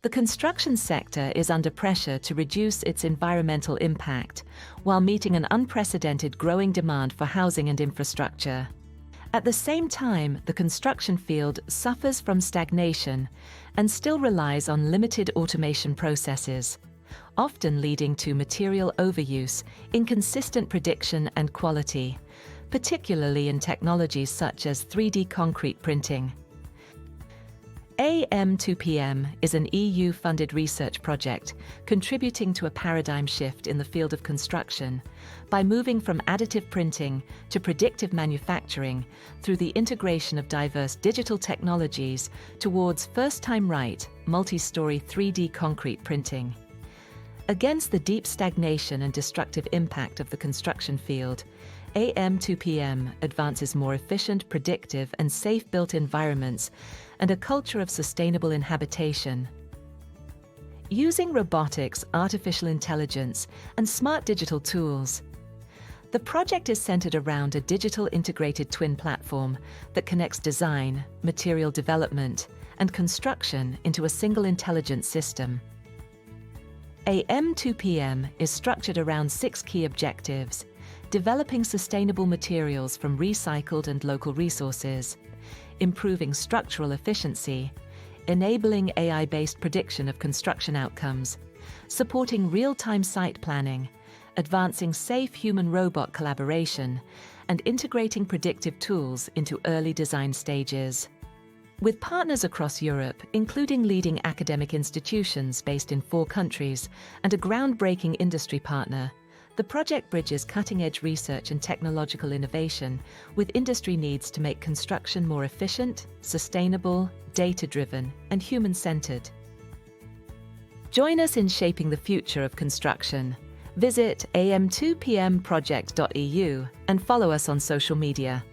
The construction sector is under pressure to reduce its environmental impact while meeting an unprecedented growing demand for housing and infrastructure. At the same time, the construction field suffers from stagnation and still relies on limited automation processes, often leading to material overuse, inconsistent prediction and quality, particularly in technologies such as 3D concrete printing. AM2PM is an EU-funded research project contributing to a paradigm shift in the field of construction by moving from additive printing to predictive manufacturing through the integration of diverse digital technologies towards first-time right, multi-storey 3D concrete printing. Against the deep stagnation and destructive impact of the construction field, AM2PM advances more efficient, predictive, and safe built environments and a culture of sustainable inhabitation. Using robotics, artificial intelligence, and smart digital tools, the project is centered around a digital integrated twin platform that connects design, material development, and construction into a single intelligent system. AM2PM is structured around 6 key objectives: developing sustainable materials from recycled and local resources, improving structural efficiency, enabling AI-based prediction of construction outcomes, supporting real-time site planning, advancing safe human-robot collaboration, and integrating predictive tools into early design stages. With partners across Europe, including leading academic institutions based in 4 countries and a groundbreaking industry partner, the project bridges cutting-edge research and technological innovation with industry needs to make construction more efficient, sustainable, data-driven, and human-centered. Join us in shaping the future of construction. Visit am2pmproject.eu and follow us on social media.